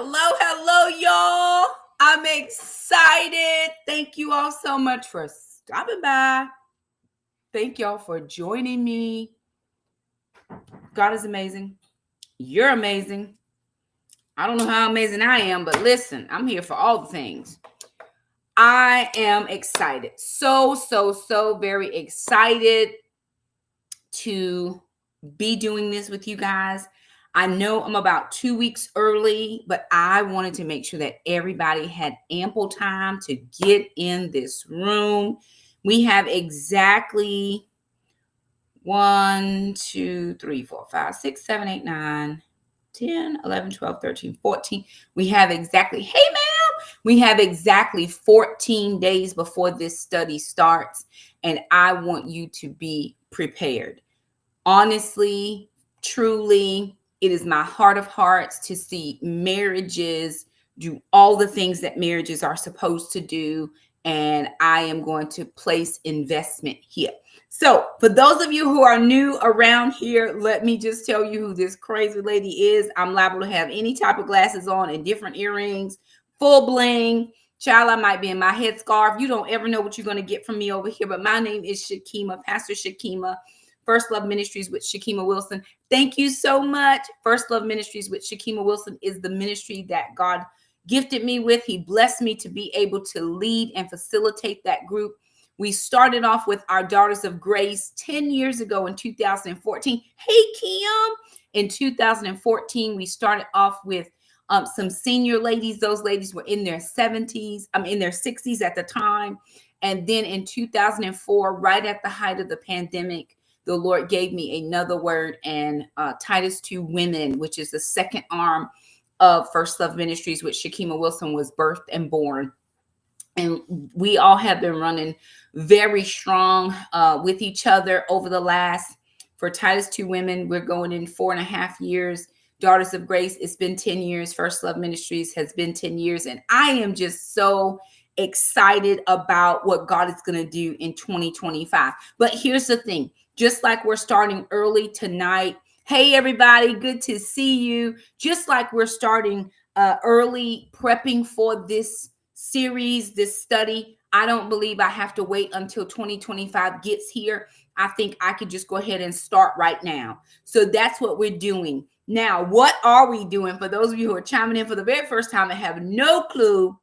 Hello, y'all. I'm excited. Thank you all so much for stopping by. Thank y'all for joining me. God is amazing. You're amazing. I don't know how amazing I am, but listen, I'm here for all the things. I am excited. So very excited to be doing this with you guys. I know I'm about 2 weeks early, but I wanted to make sure that everybody had ample time to get in this room. We have exactly 1, 2, 3, 4, 5, 6, 7, 8, 9, 10, 11, 12, 13, 14. We have exactly, hey, ma'am, we have exactly 14 days before this study starts, and I want you to be prepared. Honestly, truly, it is my heart of hearts to see marriages do all the things that marriages are supposed to do. And I am going to place investment here. So for those of you who are new around here, let me just tell you who this crazy lady is. I'm liable to have any type of glasses on and different earrings, full bling. Child, I might be in my headscarf. You don't ever know what you're going to get from me over here. But my name is Shakima, Pastor Shakima. First Love Ministries with Shakima Wilson. Thank you so much. First Love Ministries with Shakima Wilson is the ministry that God gifted me with. He blessed me to be able to lead and facilitate that group. We started off with our Daughters of Grace 10 years ago in 2014. Hey, Kim. In 2014, we started off with some senior ladies. Those ladies were in their 70s, in their 60s at the time. And then in 2004, right at the height of the pandemic, the Lord gave me another word, and Titus 2 Women, which is the second arm of First Love Ministries, which Shakima Wilson was birthed and born. And we all have been running very strong with each other over the last, for Titus 2 Women, we're going in 4.5 years. Daughters of Grace, it's been 10 years. First Love Ministries has been 10 years. And I am just so excited about what God is going to do in 2025. But here's the thing. Just like we're starting early tonight. Hey, everybody, good to see you. Just like we're starting early prepping for this series, this study, I don't believe I have to wait until 2025 gets here. I think I could just go ahead and start right now. So that's what we're doing. Now, what are we doing? For those of you who are chiming in for the very first time and have no clue,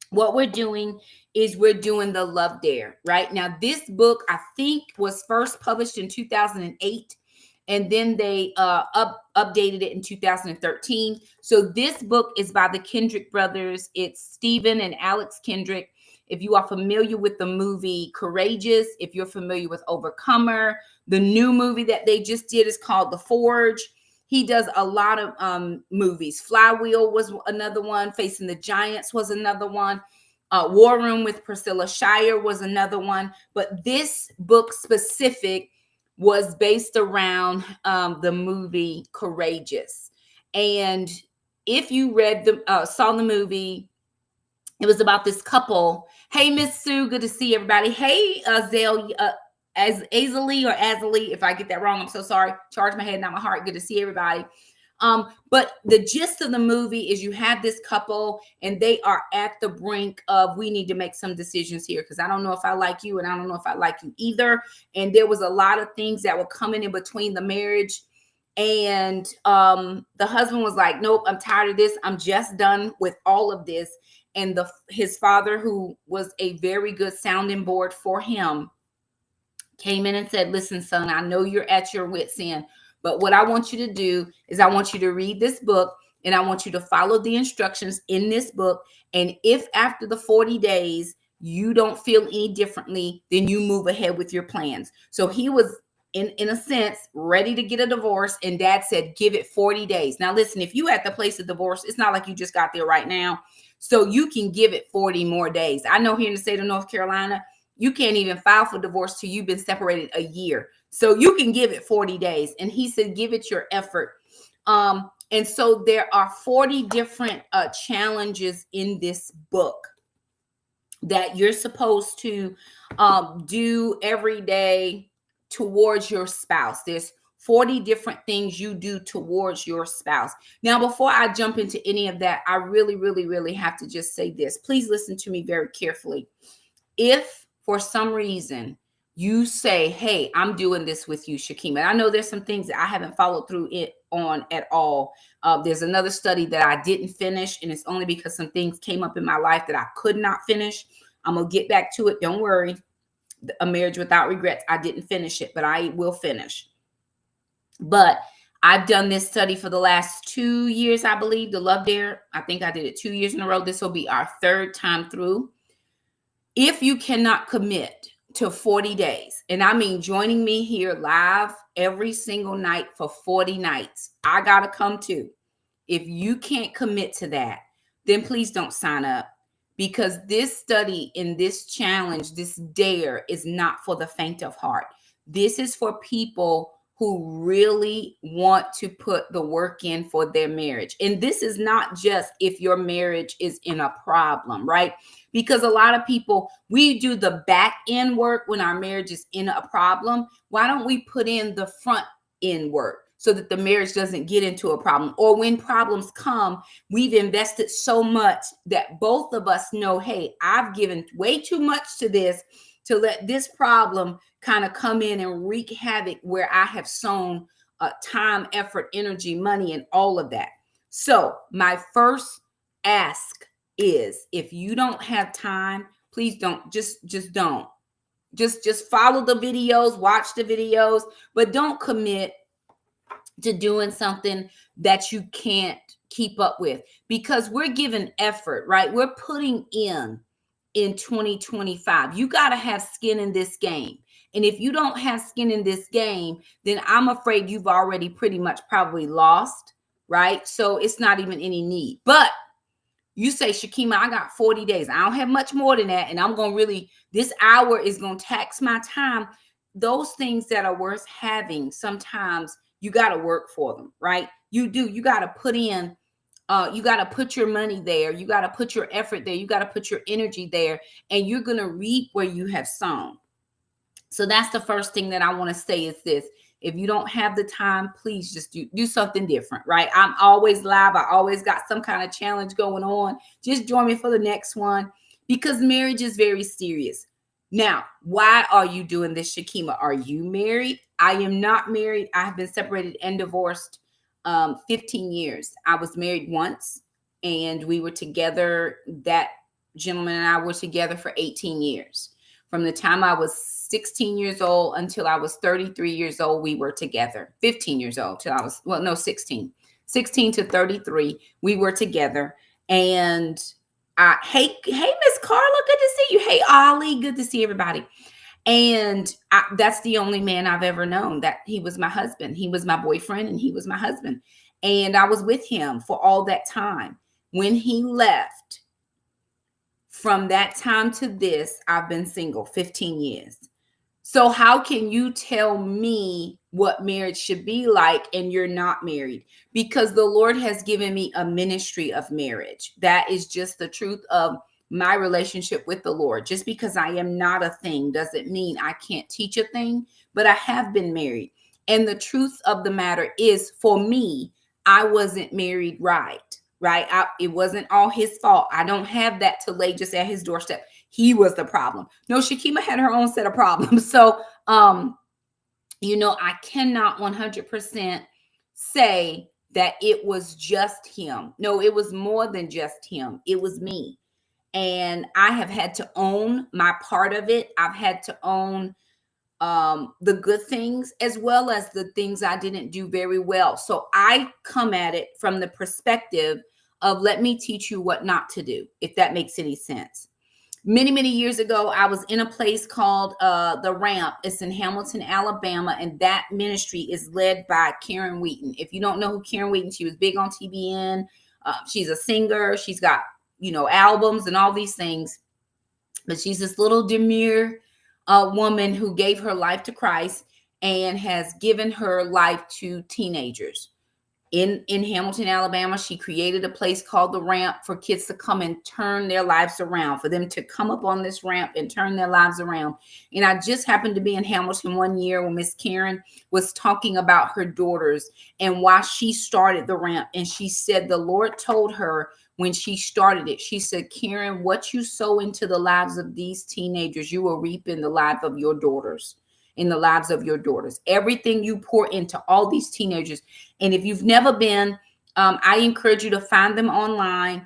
what we're doing is we're doing the Love Dare, right? Now, this book, I think, was first published in 2008, and then they updated it in 2013. So this book is by the Kendrick brothers. It's Stephen and Alex Kendrick. If you are familiar with the movie Courageous, if you're familiar with Overcomer, the new movie that they just did is called The Forge. He does a lot of movies. Flywheel was another one. Facing the Giants was another one. War Room with Priscilla Shire was another one. But this book specific was based around the movie Courageous. And if you saw the movie, it was about this couple. Hey, Miss Sue, good to see everybody. Hey, Azalea. As Azalee or Azalee, if I get that wrong, I'm so sorry. Charge my head, not my heart. Good to see everybody. But the gist of the movie is you have this couple and they are at the brink of, we need to make some decisions here because I don't know if I like you and I don't know if I like you either. And there was a lot of things that were coming in between the marriage. And the husband was like, nope, I'm tired of this. I'm just done with all of this. And his father, who was a very good sounding board for him, came in and said, listen, son, I know you're at your wit's end, but what I want you to do is I want you to read this book and I want you to follow the instructions in this book. And if after the 40 days, you don't feel any differently, then you move ahead with your plans. So he was, in a sense, ready to get a divorce. And dad said, give it 40 days. Now, listen, if you at the place of divorce, it's not like you just got there right now. So you can give it 40 more days. I know here in the state of North Carolina, you can't even file for divorce till you've been separated a year. So you can give it 40 days. And he said, give it your effort. And so there are 40 different challenges in this book that you're supposed to do every day towards your spouse. There's 40 different things you do towards your spouse. Now, before I jump into any of that, I really, really, really have to just say this. Please listen to me very carefully. If for some reason you say, hey, I'm doing this with you, Shakima, I know there's some things that I haven't followed through it on at all. There's another study that I didn't finish, and it's only because some things came up in my life that I could not finish. I'm going to get back to it. Don't worry. A Marriage Without Regrets. I didn't finish it, but I will finish. But I've done this study for the last 2 years, I believe, the Love Dare. I think I did it 2 years in a row. This will be our third time through. If you cannot commit to 40 days, and I mean joining me here live every single night for 40 nights, I got to come too. If you can't commit to that, then please don't sign up, because this study and this challenge, this dare, is not for the faint of heart. This is for people who really want to put the work in for their marriage. And this is not just if your marriage is in a problem, right? Because a lot of people, we do the back end work when our marriage is in a problem. Why don't we put in the front end work so that the marriage doesn't get into a problem? Or when problems come, we've invested so much that both of us know, hey, I've given way too much to this to let this problem kind of come in and wreak havoc where I have sown time, effort, energy, money, and all of that. So my first ask is, if you don't have time, please don't, just don't. Just follow the videos, watch the videos, but don't commit to doing something that you can't keep up with, because we're giving effort, right? We're putting in 2025. You got to have skin in this game. And if you don't have skin in this game, then I'm afraid you've already pretty much probably lost, right? So it's not even any need. But you say, Shakima, I got 40 days. I don't have much more than that. And I'm going to really, this hour is going to tax my time. Those things that are worth having, sometimes you got to work for them, right? You do. You got to put in, you got to put your money there. You got to put your effort there. You got to put your energy there, and you're going to reap where you have sown. So that's the first thing that I want to say is this. If you don't have the time, please just do something different, right? I'm always live. I always got some kind of challenge going on. Just join me for the next one, because marriage is very serious. Now, why are you doing this, Shakima? Are you married? I am not married. I have been separated and divorced 15 years. I was married once, and we were together. That gentleman and I were together for 18 years. From the time I was 16 years old until I was 33 years old, we were together. 15 years old till I was, 16. 16 to 33, we were together. And hey, Miss Carla, good to see you. Hey, Ollie, good to see everybody. And that's the only man I've ever known, that he was my husband. He was my boyfriend, and he was my husband. And I was with him for all that time. When he left, from that time to this, I've been single 15 years. So how can you tell me what marriage should be like and you're not married? Because the Lord has given me a ministry of marriage. That is just the truth of my relationship with the Lord. Just because I am not a thing doesn't mean I can't teach a thing, but I have been married. And the truth of the matter is, for me, I wasn't married right? It wasn't all his fault. I don't have that to lay just at his doorstep. He was the problem. No, Shakima had her own set of problems. So, I cannot 100% say that it was just him. No, it was more than just him. It was me. And I have had to own my part of it. I've had to own the good things as well as the things I didn't do very well. So I come at it from the perspective of, let me teach you what not to do, if that makes any sense. Many, many years ago, I was in a place called The Ramp. It's in Hamilton, Alabama, and that ministry is led by Karen Wheaton. If you don't know who Karen Wheaton, she was big on TBN. She's a singer. She's got, albums and all these things. But she's this little demure woman who gave her life to Christ and has given her life to teenagers. in Hamilton, Alabama. She created a place called the Ramp for kids to come and turn their lives around, for them to come up on this ramp and turn their lives around. And I just happened to be in Hamilton one year when Miss Karen was talking about her daughters and why she started the Ramp. And she said the Lord told her when she started it, she said, Karen, what you sow into the lives of these teenagers, you will reap in the life of your daughters. In the lives of your daughters, everything you pour into all these teenagers. And if you've never been, I encourage you to find them online.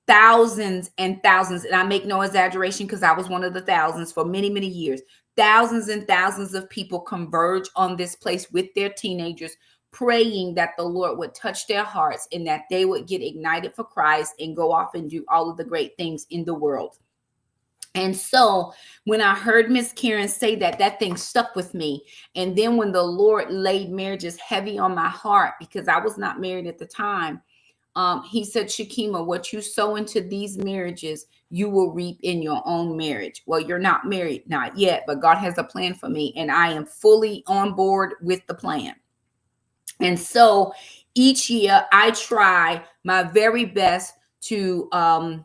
Thousands and thousands, and I make no exaggeration because I was one of the thousands for many, many years. Thousands and thousands of people converge on this place with their teenagers, praying that the Lord would touch their hearts and that they would get ignited for Christ and go off and do all of the great things in the world. And so when I heard Miss Karen say that, that thing stuck with me. And then when the Lord laid marriages heavy on my heart, because I was not married at the time, he said, Shakima, what you sow into these marriages, you will reap in your own marriage. Well, you're not married, not yet, but God has a plan for me, and I am fully on board with the plan. And so each year I try my very best to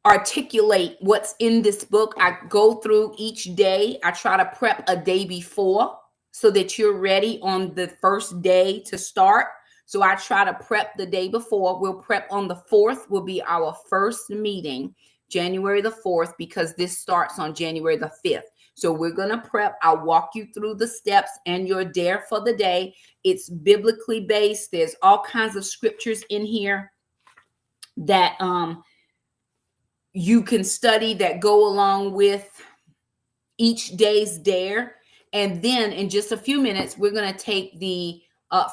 articulate what's in this book. I go through each day. I try to prep a day before so that you're ready on the first day to start. So I try to prep the day before. We'll prep on the 4th will be our first meeting, January the 4th, because this starts on January the 5th. So we're going to prep. I'll walk you through the steps and you're there for the day. It's biblically based. There's all kinds of scriptures in here that you can study that go along with each day's dare. And then in just a few minutes, we're going to take the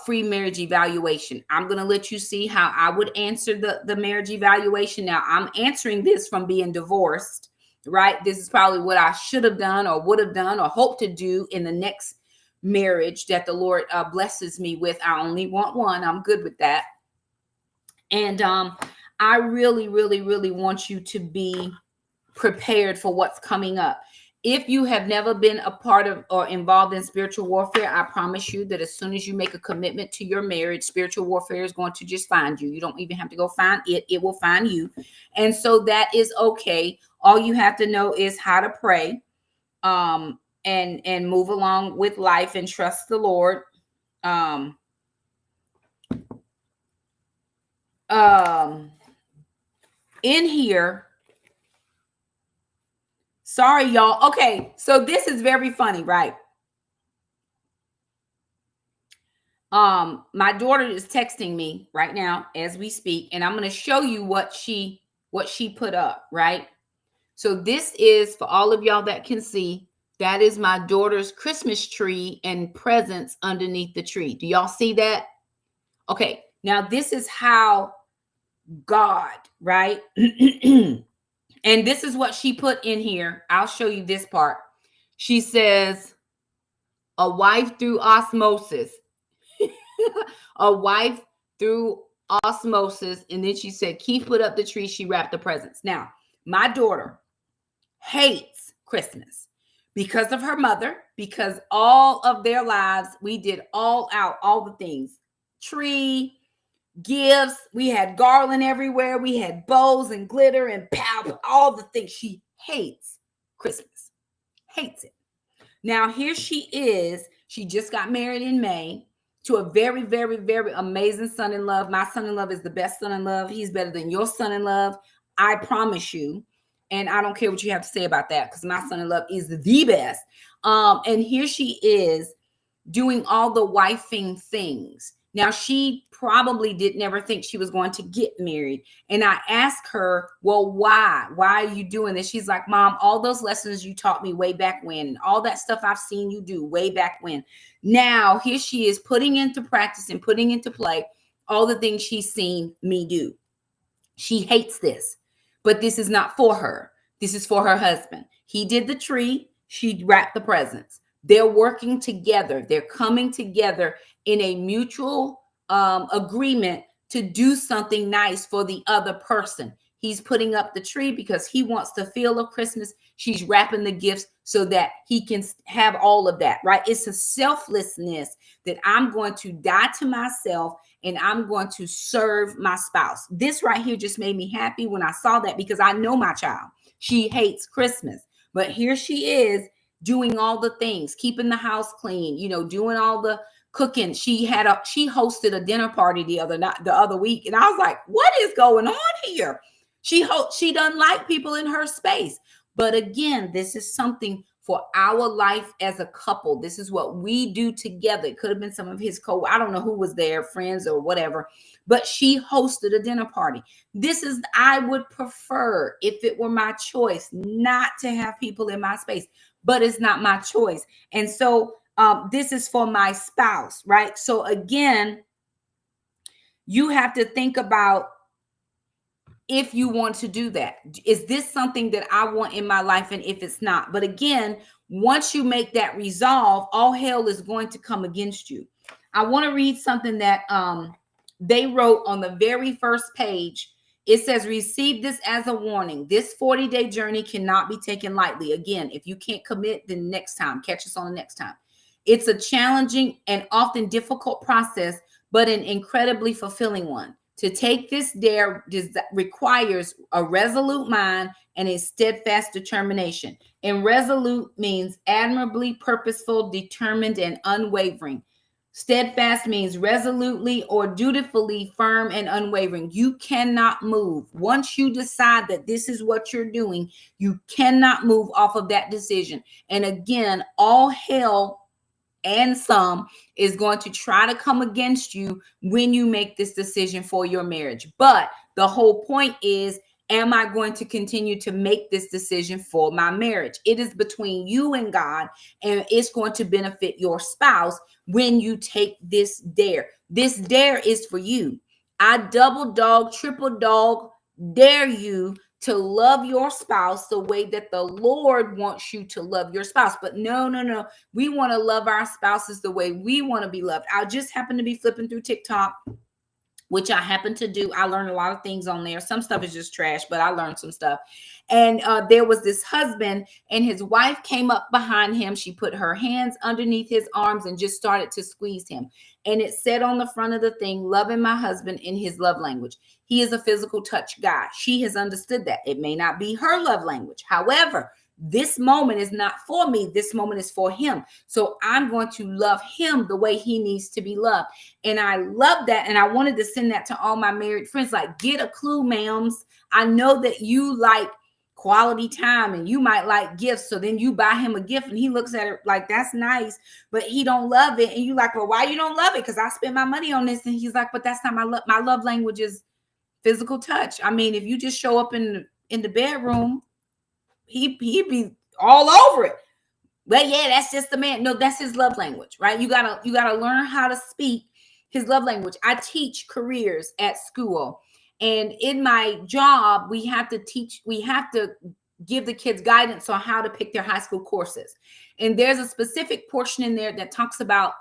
free marriage evaluation. I'm going to let you see how I would answer the marriage evaluation. Now, I'm answering this from being divorced, right? This is probably what I should have done or would have done or hope to do in the next marriage that the Lord blesses me with. I only want one. I'm good with that. And I really, really, really want you to be prepared for what's coming up. If you have never been a part of or involved in spiritual warfare, I promise you that as soon as you make a commitment to your marriage, spiritual warfare is going to just find you. You don't even have to go find it. It will find you. And so that is okay. All you have to know is how to pray and move along with life and trust the Lord. In here, sorry, y'all. Okay, so this is very funny, right? My daughter is texting me right now as we speak, and I'm going to show you what she put up, right? So this is for all of y'all that can see. That is my daughter's Christmas tree and presents underneath the tree. Do y'all see that? Okay, now this is how God, right? And this is what she put in here. I'll show you this part. She says, a wife through osmosis. A wife through osmosis. And then she said, Keith put up the tree. She wrapped the presents. Now, my daughter hates Christmas because of her mother, because all of their lives, we did all the things. Tree, gifts, we had garland everywhere, we had bows and glitter and pow, all the things. She hates Christmas, hates it. Now here she is. She just got married in May to a very, very, very amazing son-in-law. My son-in-law is the best son-in-law. He's better than your son-in-law, I promise you. And I don't care what you have to say about that, because my son-in-law is the best. And here she is doing all the wifing things. Now, she probably did never think she was going to get married. And I asked her, well, why? Why are you doing this? She's like, Mom, all those lessons you taught me way back when, and all that stuff I've seen you do way back when. Now, here she is putting into practice and putting into play all the things she's seen me do. She hates this, but this is not for her. This is for her husband. He did the tree. She wrapped the presents. They're working together. They're coming together in a mutual agreement to do something nice for the other person. He's putting up the tree because he wants the feel of Christmas. She's wrapping the gifts so that he can have all of that, right? It's a selflessness that I'm going to die to myself and I'm going to serve my spouse. This right here just made me happy when I saw that, because I know my child. She hates Christmas, but here she is doing all the things, keeping the house clean, doing all the cooking. She hosted a dinner party the other week, and I was like, what is going on here? She doesn't like people in her space. But again, this is something for our life as a couple. This is what we do together. It could have been some of his I don't know who was there, friends or whatever, but she hosted a dinner party. I would prefer, if it were my choice, not to have people in my space, but it's not my choice. And so this is for my spouse, right? So again, you have to think about, if you want to do that, is this something that I want in my life? And if it's not, but again, once you make that resolve, all hell is going to come against you. I want to read something that they wrote on the very first page. It says, receive this as a warning. This 40-day journey cannot be taken lightly. Again, if you can't commit, then next time, catch us on the next time. It's a challenging and often difficult process, but an incredibly fulfilling one. To take this dare requires a resolute mind and a steadfast determination. And resolute means admirably purposeful, determined, and unwavering. Steadfast means resolutely or dutifully firm and unwavering. You cannot move. Once you decide that this is what you're doing, you cannot move off of that decision. And again, all hell and some is going to try to come against you when you make this decision for your marriage. But the whole point is, am I going to continue to make this decision for my marriage? It is between you and God, and it's going to benefit your spouse when you take this dare. This dare is for you. I double dog, triple dog dare you to love your spouse the way that the Lord wants you to love your spouse. But no. We want to love our spouses the way we want to be loved. I just happened to be flipping through TikTok, which I happen to do. I learned a lot of things on there. Some stuff is just trash, but I learned some stuff. And there was this husband, and his wife came up behind him. She put her hands underneath his arms and just started to squeeze him. And it said on the front of the thing, loving my husband in his love language. He is a physical touch guy. She has understood that. It may not be her love language. However, this moment is not for me. This moment is for him. So I'm going to love him the way he needs to be loved. And I love that. And I wanted to send that to all my married friends. Like, get a clue, ma'ams. I know that you like quality time and you might like gifts. So then you buy him a gift and he looks at it like, that's nice, but he don't love it. And you like, well, why you don't love it? Because I spent my money on this. And he's like, but that's not my love language is physical touch. I mean, if you just show up in the bedroom, he'd be all over it. Well, yeah, that's just the man. No, that's his love language, right? You gotta learn how to speak his love language. I teach careers at school, and in my job, we have to give the kids guidance on how to pick their high school courses. And there's a specific portion in there that talks about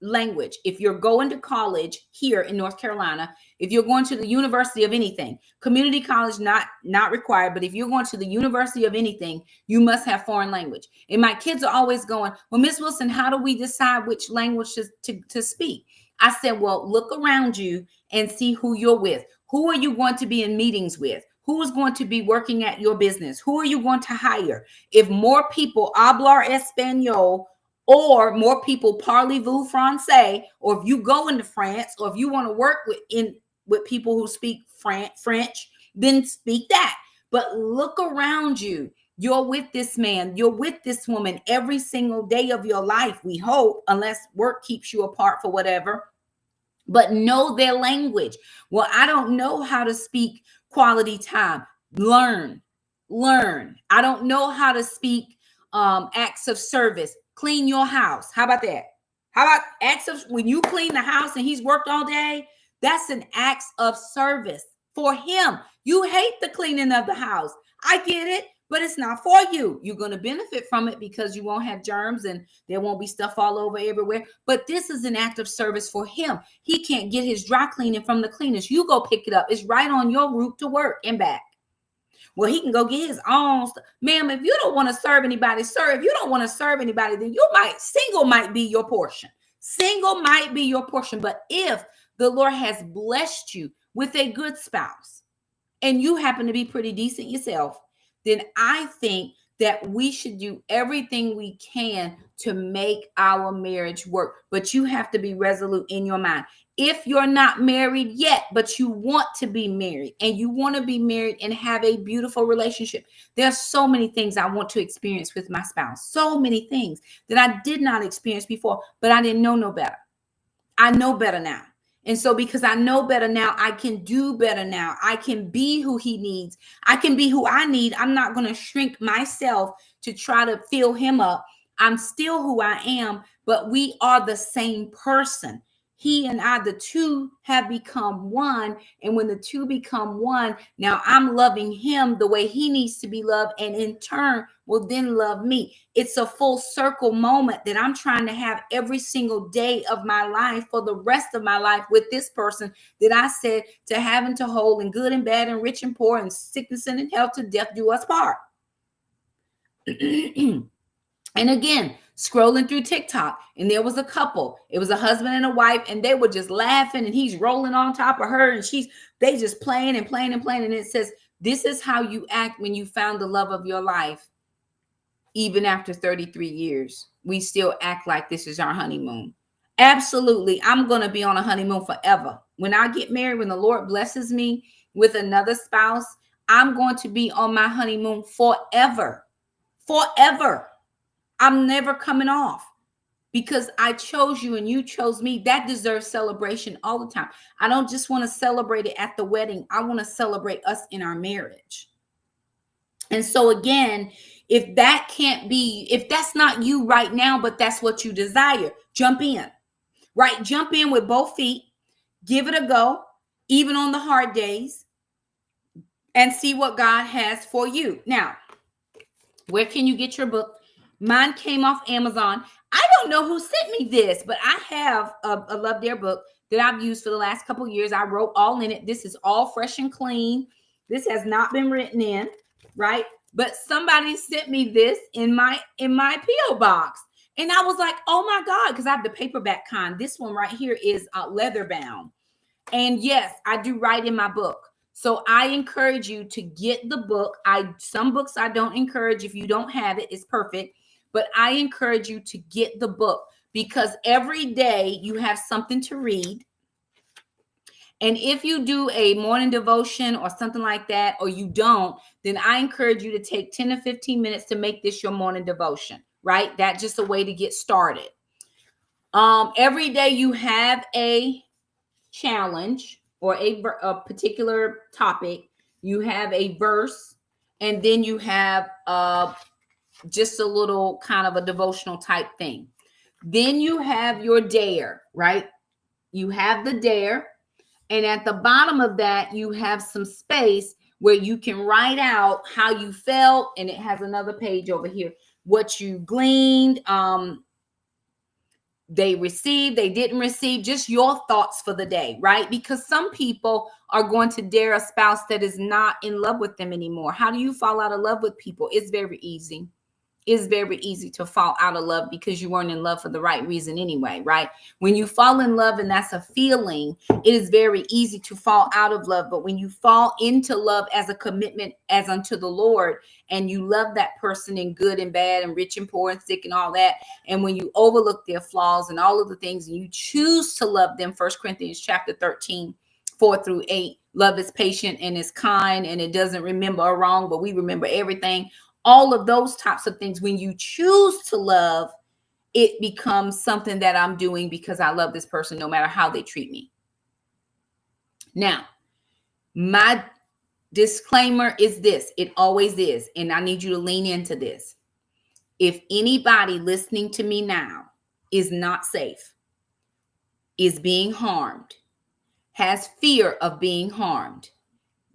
language. If you're going to college here in North Carolina, if you're going to the university of anything, community college not required, but if you're going to the university of anything, you must have foreign language. And my kids are always going, well, Miss Wilson, how do we decide which language to speak? I said, well, look around you and see who you're with. Who are you going to be in meetings with? Who is going to be working at your business? Who are you going to hire? If more people hablar español, or more people parlez-vous français, or if you go into France, or if you want to work with people who speak French, then speak that. But look around you. You're with this man, you're with this woman every single day of your life, we hope, unless work keeps you apart for whatever. But know their language. Well, I don't know how to speak quality time. Learn. I don't know how to speak acts of service. Clean your house. How about that? How about acts of, when you clean the house and he's worked all day, that's an act of service for him. You hate the cleaning of the house. I get it, but it's not for you. You're going to benefit from it because you won't have germs and there won't be stuff all over everywhere. But this is an act of service for him. He can't get his dry cleaning from the cleaners. You go pick it up. It's right on your route to work and back. Well, he can go get his own stuff. Ma'am, if you don't want to serve anybody, sir, if you don't want to serve anybody, then single might be your portion. Single might be your portion. But if the Lord has blessed you with a good spouse and you happen to be pretty decent yourself, then I think that we should do everything we can to make our marriage work. But you have to be resolute in your mind. If you're not married yet, but you want to be married and you want to be married and have a beautiful relationship, there's so many things I want to experience with my spouse. So many things that I did not experience before, but I didn't know no better. I know better now. And so because I know better now, I can do better now. I can be who he needs. I can be who I need. I'm not going to shrink myself to try to fill him up. I'm still who I am, but we are the same person. He and I, the two have become one. And when the two become one, now I'm loving him the way he needs to be loved. And in turn will then love me. It's a full circle moment that I'm trying to have every single day of my life for the rest of my life with this person that I said to have and to hold, and good and bad and rich and poor and sickness and in health, to death do us part. And again, scrolling through TikTok, and there was a couple. It was a husband and a wife, and they were just laughing, and he's rolling on top of her, and they just playing and playing and playing. And it says, this is how you act when you found the love of your life. Even after 33 years, we still act like this is our honeymoon. Absolutely. I'm going to be on a honeymoon forever. When I get married, when the Lord blesses me with another spouse, I'm going to be on my honeymoon forever. Forever. I'm never coming off because I chose you and you chose me. That deserves celebration all the time. I don't just want to celebrate it at the wedding. I want to celebrate us in our marriage. And so again, if that's not you right now, but that's what you desire, jump in, right? Jump in with both feet, give it a go, even on the hard days, and see what God has for you. Now, where can you get your book? Mine came off Amazon. I don't know who sent me this, but I have a Love Dare book that I've used for the last couple of years. I wrote all in it. This is all fresh and clean. This has not been written in, right? But somebody sent me this in my P.O. box. And I was like, oh my God, because I have the paperback kind. This one right here is leather bound. And yes, I do write in my book. So I encourage you to get the book. Some books I don't encourage. If you don't have it, it's perfect. But I encourage you to get the book because every day you have something to read. And if you do a morning devotion or something like that, or you don't, then I encourage you to take 10 to 15 minutes to make this your morning devotion, right? That's just a way to get started. Every day you have a challenge or a particular topic. You have a verse, and then you have just a little kind of a devotional type thing. Then you have your dare, right? You have the dare. And at the bottom of that, you have some space where you can write out how you felt. And it has another page over here, what you gleaned, they received, they didn't receive, just your thoughts for the day, right? Because some people are going to dare a spouse that is not in love with them anymore. How do you fall out of love with people? It's very easy. It's very easy to fall out of love because you weren't in love for the right reason anyway, right? When you fall in love and that's a feeling, it is very easy to fall out of love. But when you fall into love as a commitment as unto the Lord, and you love that person in good and bad and rich and poor and sick and all that, and when you overlook their flaws and all of the things and you choose to love them, 1 Corinthians chapter 13, 4-8, love is patient and is kind and it doesn't remember a wrong, but we remember everything. All of those types of things, when you choose to love, it becomes something that I'm doing because I love this person no matter how they treat me. Now, my disclaimer is this. It always is. And I need you to lean into this. If anybody listening to me now is not safe, is being harmed, has fear of being harmed,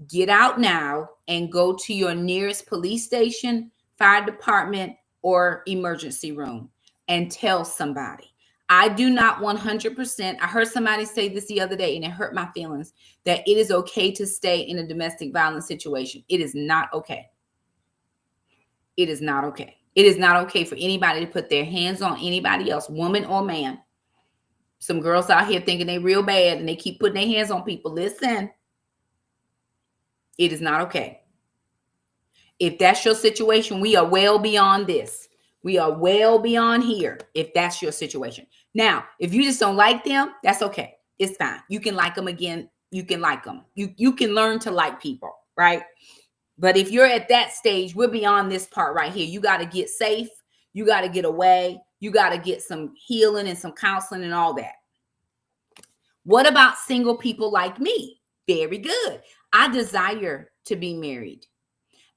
Get out now and go to your nearest police station, fire department, or emergency room and tell somebody. I do not 100%. I heard somebody say this the other day and it hurt my feelings that it is okay to stay in a domestic violence situation. It is not okay. It is not okay. It is not okay for anybody to put their hands on anybody else, woman or man. Some girls out here thinking they real bad and they keep putting their hands on people. Listen, it is not okay. If that's your situation, we are well beyond this. We are well beyond here if that's your situation. Now, if you just don't like them, that's okay. It's fine. You can like them again. You can like them. You can learn to like people, right? But if you're at that stage, we're beyond this part right here. You got to get safe. You got to get away. You got to get some healing and some counseling and all that. What about single people like me? Very good. I desire to be married.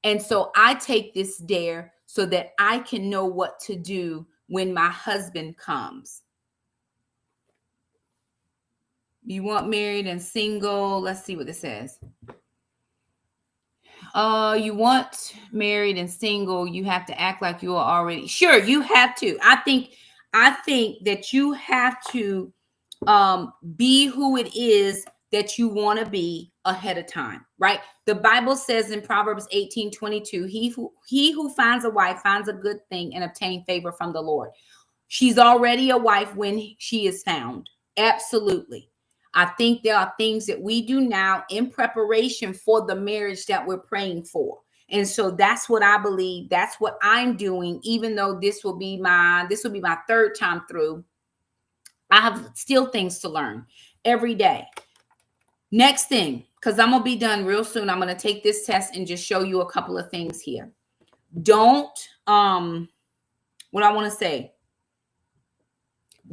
And so I take this dare so that I can know what to do when my husband comes. You want married and single? Let's see what this says. You want married and single, you have to act like you are already. Sure, you have to. I think that you have to be who it is that you want to be ahead of time, right? The Bible says in Proverbs 18:22, he who finds a wife finds a good thing and obtain favor from the Lord. She's already a wife when she is found. Absolutely. I think there are things that we do now in preparation for the marriage that we're praying for. And so that's what I believe. That's what I'm doing, even though this will be my third time through. I have still things to learn every day. Next thing, because I'm going to be done real soon. I'm going to take this test and just show you a couple of things here. Don't, what I want to say,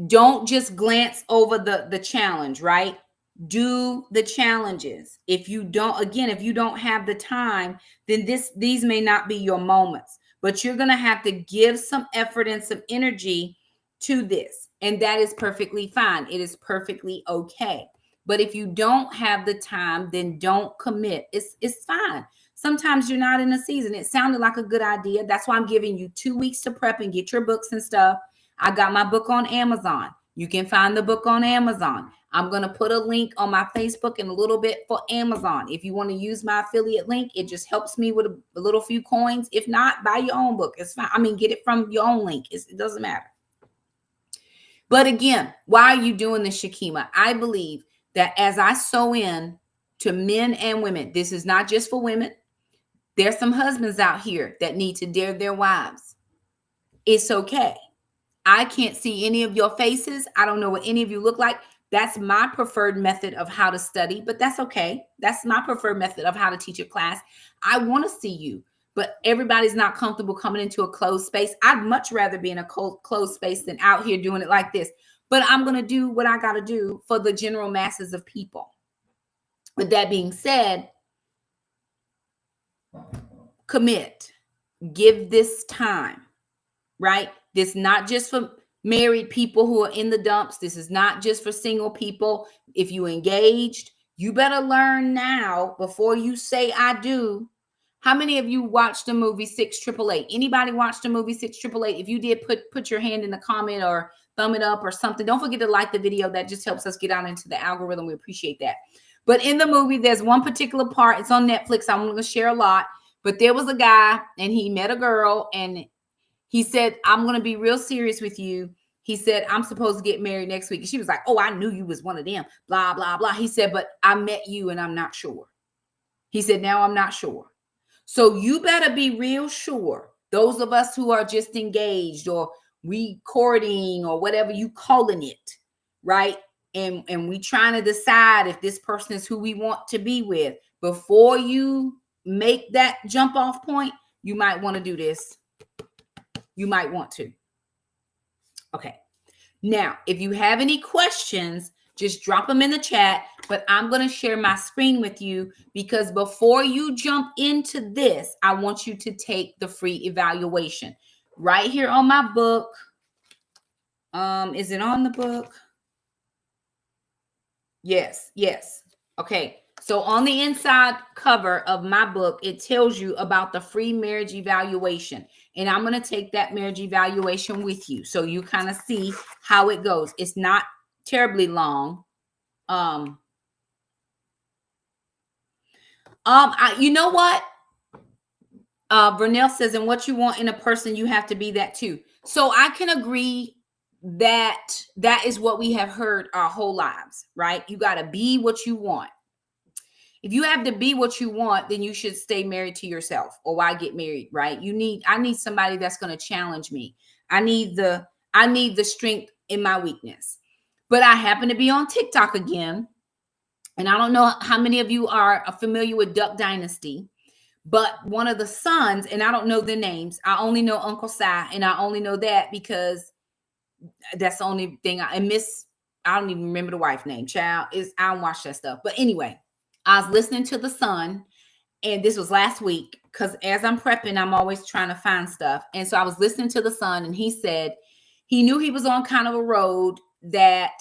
don't just glance over the challenge, right? Do the challenges. If you don't have the time, then these may not be your moments, but you're going to have to give some effort and some energy to this. And that is perfectly fine. It is perfectly okay. But if you don't have the time, then don't commit. It's fine. Sometimes you're not in a season. It sounded like a good idea. That's why I'm giving you 2 weeks to prep and get your books and stuff. I got my book on Amazon. You can find the book on Amazon. I'm going to put a link on my Facebook in a little bit for Amazon. If you want to use my affiliate link, it just helps me with a little few coins. If not, buy your own book. It's fine. I mean, get it from your own link. It doesn't matter. But again, why are you doing this, Shakima? I believe that as I sow in to men and women, this is not just for women. There's some husbands out here that need to dare their wives. It's okay. I can't see any of your faces. I don't know what any of you look like. That's my preferred method of how to study, but that's okay. That's my preferred method of how to teach a class. I want to see you, but everybody's not comfortable coming into a closed space. I'd much rather be in a closed space than out here doing it like this. But I'm going to do what I got to do for the general masses of people. With that being said, commit. Give this time, right? This is not just for married people who are in the dumps. This is not just for single people. If you engaged, you better learn now before you say I do. How many of you watched the movie 688? Anybody watched the movie 688? If you did, put your hand in the comment or thumb it up or something. Don't forget to like the video. That just helps us get out into the algorithm. We appreciate that. But in the movie, there's one particular part. It's on Netflix. I'm going to share a lot. But there was a guy and he met a girl and he said, I'm going to be real serious with you. He said, I'm supposed to get married next week. And she was like, oh, I knew you was one of them, blah, blah, blah. He said, but I met you and I'm not sure. He said, now I'm not sure. So you better be real sure. Those of us who are just engaged or we courting or whatever you calling it, right? And we trying to decide if this person is who we want to be with. Before you make that jump off point, you might want to do this. You might want to. Okay. Now, if you have any questions, just drop them in the chat, but I'm going to share my screen with you because before you jump into this, I want you to take the free evaluation right here on my book. Is it on the book? Yes. Okay. So on the inside cover of my book, it tells you about the free marriage evaluation. And I'm going to take that marriage evaluation with you so you kind of see how it goes. It's not terribly long. You know what? Vernell says, and what you want in a person, you have to be that too. So I can agree that that is what we have heard our whole lives, right? You got to be what you want. If you have to be what you want, then you should stay married to yourself, or why get married, right? I need somebody that's going to challenge me. I need the strength in my weakness. But I happen to be on TikTok again. And I don't know how many of you are familiar with Duck Dynasty, but one of the sons, and I don't know their names. I only know Uncle Si, and I only know that because that's the only thing I don't even remember the wife's name. Child I don't watch that stuff. But anyway, I was listening to the son, and this was last week because as I'm prepping, I'm always trying to find stuff. And so I was listening to the son, and he said he knew he was on kind of a road that,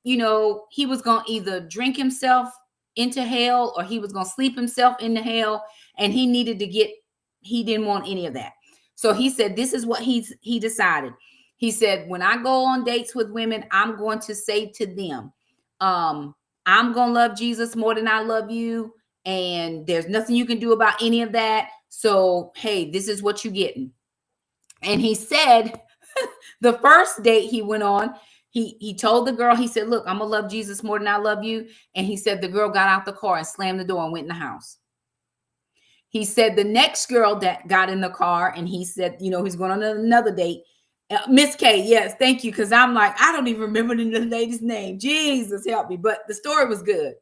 you know, he was going to either drink himself into hell or he was going to sleep himself into hell. And he didn't want any of that. So he said, this is what he decided. He said, when I go on dates with women, I'm going to say to them, I'm going to love Jesus more than I love you. And there's nothing you can do about any of that. So, hey, this is what you're getting. And he said, the first date he went on, he told the girl, he said, look, I'm going to love Jesus more than I love you. And he said the girl got out the car and slammed the door and went in the house. He said the next girl that got in the car, and he said, you know, he's going on another date. Miss K, yes, thank you. Because I'm like, I don't even remember the lady's name. Jesus, help me. But the story was good.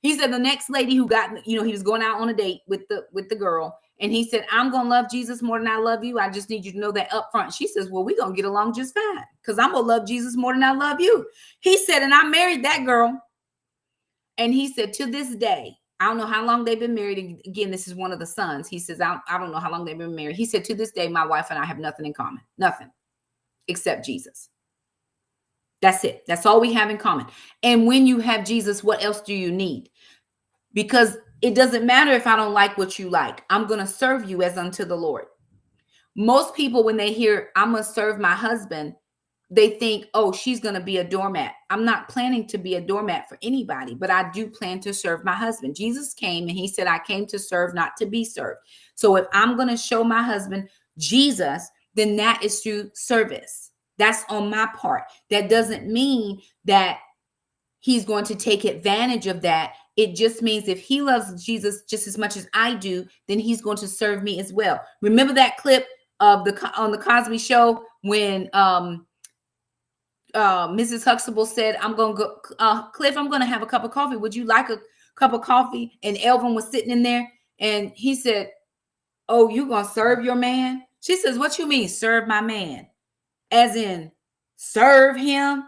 He said the next lady who got, you know, he was going out on a date with the girl. And he said, I'm going to love Jesus more than I love you. I just need you to know that up front. She says, well, we're going to get along just fine because I'm going to love Jesus more than I love you. He said, and I married that girl. And he said, to this day, I don't know how long they've been married. Again, this is one of the sons. He says, I don't know how long they've been married. He said, to this day, my wife and I have nothing in common. Nothing except Jesus. That's it. That's all we have in common. And when you have Jesus, what else do you need? Because it doesn't matter if I don't like what you like. I'm going to serve you as unto the Lord. Most people, when they hear I'm going to serve my husband, they think, oh, she's going to be a doormat. I'm not planning to be a doormat for anybody, but I do plan to serve my husband. Jesus came and he said, I came to serve, not to be served. So if I'm going to show my husband Jesus, then that is through service. That's on my part. That doesn't mean that he's going to take advantage of that. It just means if he loves Jesus just as much as I do, then he's going to serve me as well. Remember that clip of on the Cosby Show when Mrs. Huxtable said, I'm going to go, Cliff, I'm going to have a cup of coffee. Would you like a cup of coffee? And Elvin was sitting in there and he said, oh, you going to serve your man? She says, what you mean serve my man? As in serve him?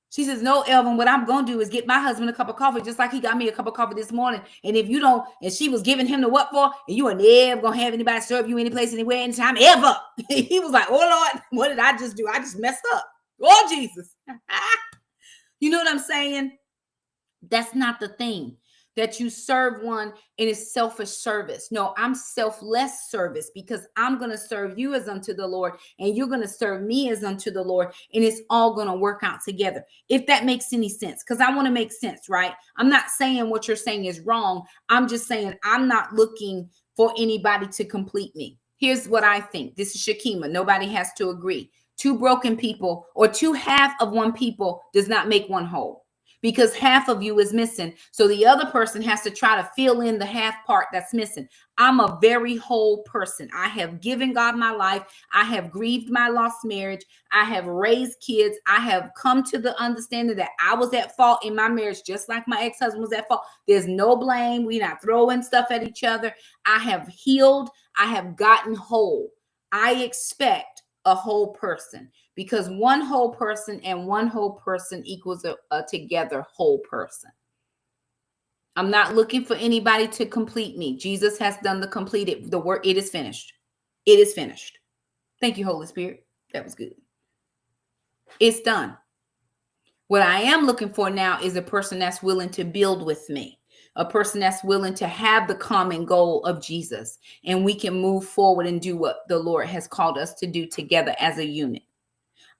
She says, no, Elvin, what I'm going to do is get my husband a cup of coffee, just like he got me a cup of coffee this morning. And if you don't, and she was giving him the what for, and you are never going to have anybody serve you any place, anywhere, anytime, ever. He was like, oh, Lord, what did I just do? I just messed up. Oh, Jesus. You know what I'm saying? That's not the thing. That you serve one and it's selfish service. No, I'm selfless service because I'm going to serve you as unto the Lord and you're going to serve me as unto the Lord. And it's all going to work out together. If that makes any sense, because I want to make sense, right? I'm not saying what you're saying is wrong. I'm just saying I'm not looking for anybody to complete me. Here's what I think. This is Shakima. Nobody has to agree. Two broken people or two half of one people does not make one whole. Because half of you is missing. So the other person has to try to fill in the half part that's missing. I'm a very whole person. I have given God my life. I have grieved my lost marriage. I have raised kids. I have come to the understanding that I was at fault in my marriage, just like my ex-husband was at fault. There's no blame. We're not throwing stuff at each other. I have healed. I have gotten whole. I expect a whole person. Because one whole person and one whole person equals a together whole person. I'm not looking for anybody to complete me. Jesus has done the work. It is finished. It is finished. Thank you, Holy Spirit. That was good. It's done. What I am looking for now is a person that's willing to build with me. a person that's willing to have the common goal of Jesus, and we can move forward and do what the Lord has called us to do together as a unit.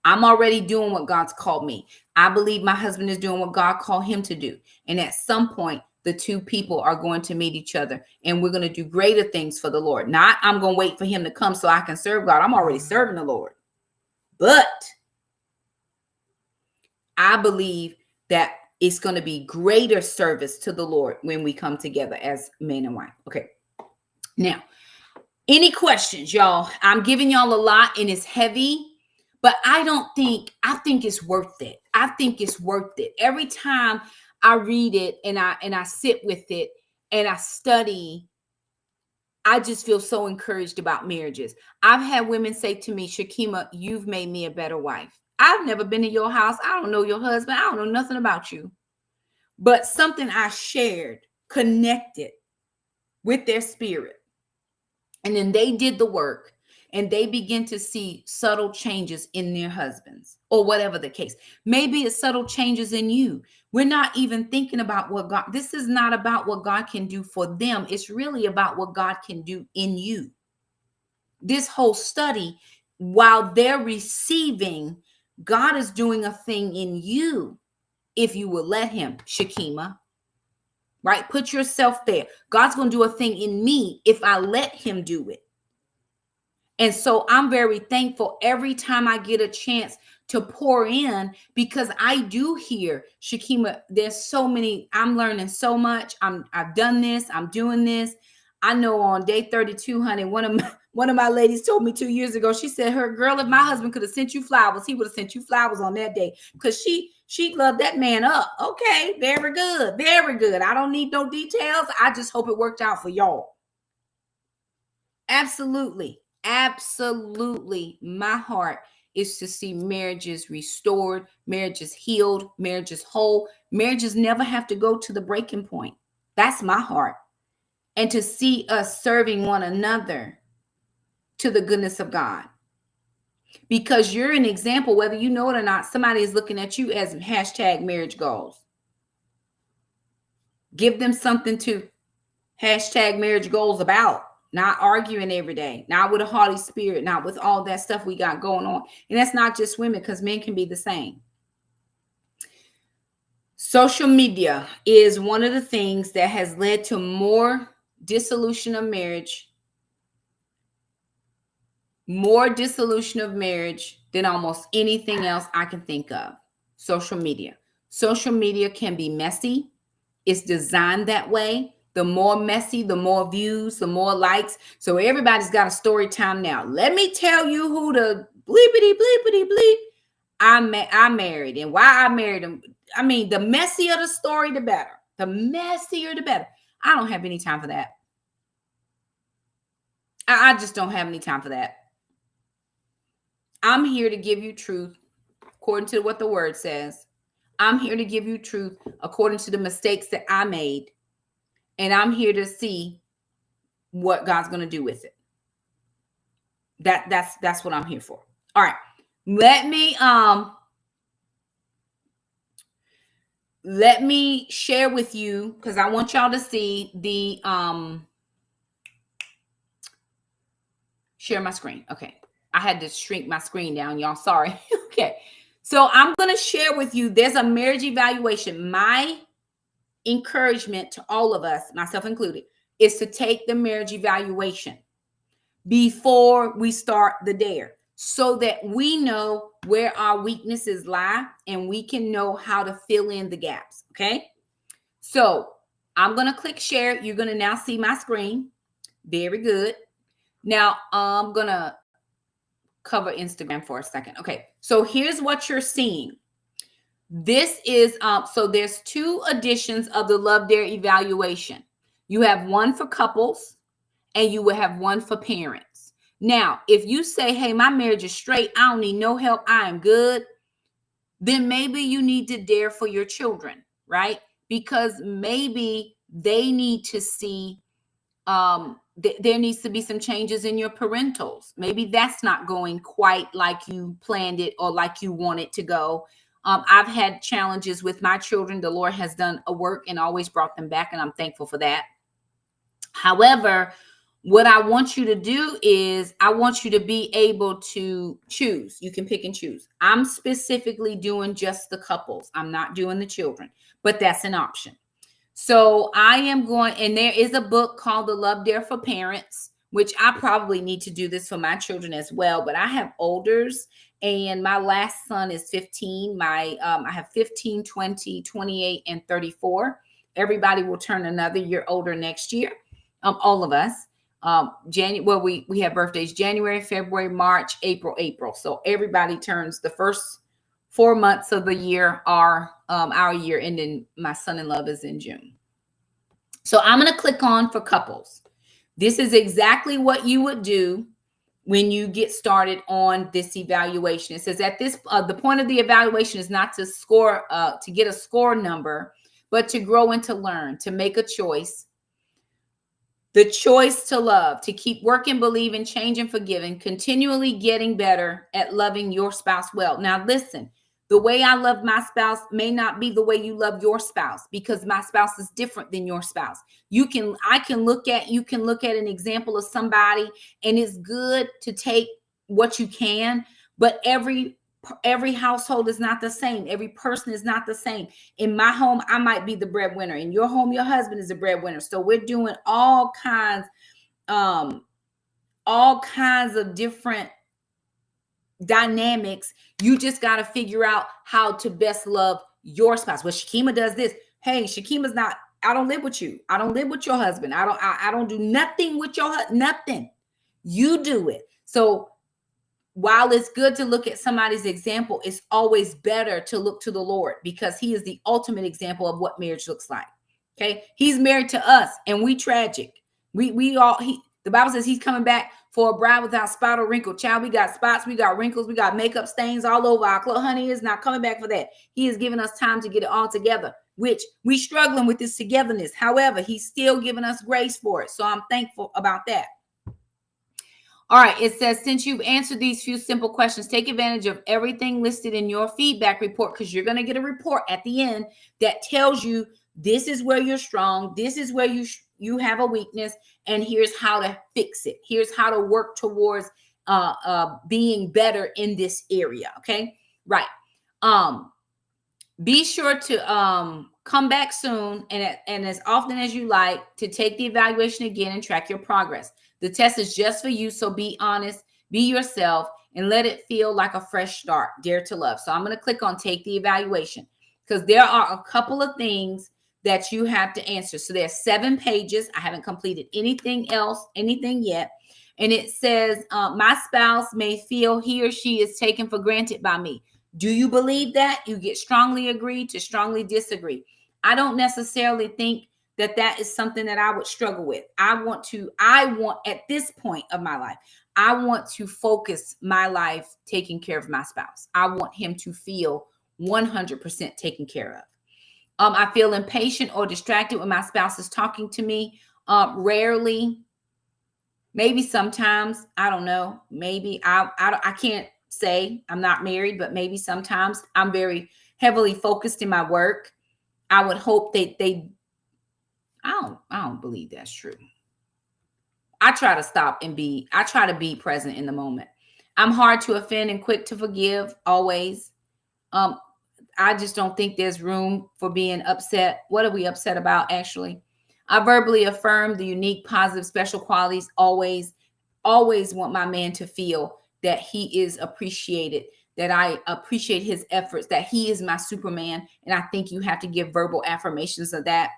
I'm already doing what God's called me. I believe my husband is doing what God called him to do. And at some point, the two people are going to meet each other, and we're going to do greater things for the Lord. Not I'm going to wait for him to come so I can serve God. I'm already serving the Lord. But I believe that it's going to be greater service to the Lord when we come together as man and wife. Okay. Now, any questions, y'all? I'm giving y'all a lot and it's heavy, but I think it's worth it. I think it's worth it. Every time I read it and I sit with it and I study, I just feel so encouraged about marriages. I've had women say to me, Shakima, you've made me a better wife. I've never been to your house. I don't know your husband. I don't know nothing about you. But something I shared connected with their spirit. And then they did the work and they begin to see subtle changes in their husbands or whatever the case. Maybe it's subtle changes in you. We're not even thinking about what God, this is not about what God can do for them. It's really about what God can do in you. This whole study, while they're receiving, God is doing a thing in you if you will let him, Shakima. Right? Put yourself there. God's going to do a thing in me if I let him do it. And so I'm very thankful every time I get a chance to pour in, because I do hear, Shakima, there's so many, I'm learning so much. I've done this. I'm doing this. I know on day 32, honey, one of my ladies told me 2 years ago, she said, her girl, if my husband could have sent you flowers, he would have sent you flowers on that day, because she loved that man up. Okay, very good. Very good. I don't need no details. I just hope it worked out for y'all. Absolutely. Absolutely. My heart is to see marriages restored, marriages healed, marriages whole. Marriages never have to go to the breaking point. That's my heart. And to see us serving one another to the goodness of God. Because you're an example, whether you know it or not, somebody is looking at you as hashtag marriage goals. Give them something to hashtag marriage goals about. Not arguing every day, not with a haughty spirit, not with all that stuff we got going on. And that's not just women, because men can be the same. Social media is one of the things that has led to more dissolution of marriage, than almost anything else I can think of. Social media. Social media can be messy. It's designed that way. The more messy, the more views, the more likes. So everybody's got a story time now. Let me tell you who the bleepity bleep I married and why I married him. I mean, the messier the story, the better. The messier, the better. I don't have any time for that. I just don't have any time for that. I'm here to give you truth according to what the word says. I'm here to give you truth according to the mistakes that I made. And I'm here to see what God's going to do with it. That's what I'm here for. All right. Let me share with you, because I want y'all to see the share my screen. Okay. I had to shrink my screen down, y'all. Sorry. Okay. So I'm going to share with you, there's a marriage evaluation. My encouragement to all of us, myself included, is to take the marriage evaluation before we start the dare, so that we know where our weaknesses lie and we can know how to fill in the gaps. Okay. So I'm going to click share. You're going to now see my screen. Very good. Now I'm going to cover Instagram for a second. Okay. So here's what you're seeing. This is, so there's 2 editions of the Love Dare evaluation. You have one for couples and you will have one for parents. Now, if you say, hey, my marriage is straight, I don't need no help, I am good, then maybe you need to dare for your children, right? Because maybe they need to see, there needs to be some changes in your parentals. Maybe that's not going quite like you planned it or like you want it to go. I've had challenges with my children. The Lord has done a work and always brought them back, and I'm thankful for that. However, what I want you to do is I want you to be able to choose. You can pick and choose. I'm specifically doing just the couples. I'm not doing the children, but that's an option. So I am going, and there is a book called The Love Dare for Parents, which I probably need to do this for my children as well. But I have olders, and my last son is 15. I have 15, 20, 28, and 34. Everybody will turn another year older next year. All of us. January, we have birthdays January, February, March, April. So everybody turns the first 4 months of the year are our year, and then my son-in-law is in June. So I'm going to click on for couples. This is exactly what you would do when you get started on this evaluation. It says at this, the point of the evaluation is not to score, to get a score number, but to grow and to learn, to make a choice. The choice to love, to keep working, believing, changing, forgiving, continually getting better at loving your spouse well. Now, listen, the way I love my spouse may not be the way you love your spouse, because my spouse is different than your spouse. You can look at an example of somebody, and it's good to take what you can, but every household is not the same. Every person is not the same. In my home, I might be the breadwinner. In your home, your husband is the breadwinner. So we're doing all kinds of different dynamics. You just got to figure out how to best love your spouse. Well, Shakima does this. Hey, Shakima's not, I don't live with you. I don't live with your husband. I don't do nothing with your husband. Nothing. You do it. So while it's good to look at somebody's example, it's always better to look to the Lord, because he is the ultimate example of what marriage looks like. Okay. He's married to us, and we tragic. The Bible says he's coming back for a bride without spot or wrinkle. Child, we got spots, we got wrinkles, we got makeup stains all over our clothes. Honey is not coming back for that. He has given us time to get it all together, which we struggling with this togetherness. However, he's still giving us grace for it. So I'm thankful about that. All right, it says, since you've answered these few simple questions, take advantage of everything listed in your feedback report, because you're going to get a report at the end that tells you this is where you're strong, this is where you have a weakness, and here's how to fix it. Here's how to work towards being better in this area. Okay, right. Be sure to come back soon and as often as you like to take the evaluation again and track your progress. The test is just for you, so be honest, be yourself, and let it feel like a fresh start. Dare to love. So I'm going to click on take the evaluation, because there are a couple of things that you have to answer. So there's 7 pages. I haven't completed anything yet. And it says, my spouse may feel he or she is taken for granted by me. Do you believe that? You get strongly agree to strongly disagree. I don't necessarily think that is something that I would struggle with. I want at this point of my life, I want to focus my life taking care of my spouse. I want him to feel 100% taken care of. I feel impatient or distracted when my spouse is talking to me. Rarely, maybe sometimes, I don't know. Maybe I can't say, I'm not married, but maybe sometimes I'm very heavily focused in my work. I would hope that I don't believe that's true. I try to be present in the moment. I'm hard to offend and quick to forgive always. I just don't think there's room for being upset. What are we upset about, actually? I verbally affirm the unique, positive, special qualities. Always want my man to feel that he is appreciated, that I appreciate his efforts, that he is my Superman. And I think you have to give verbal affirmations of that.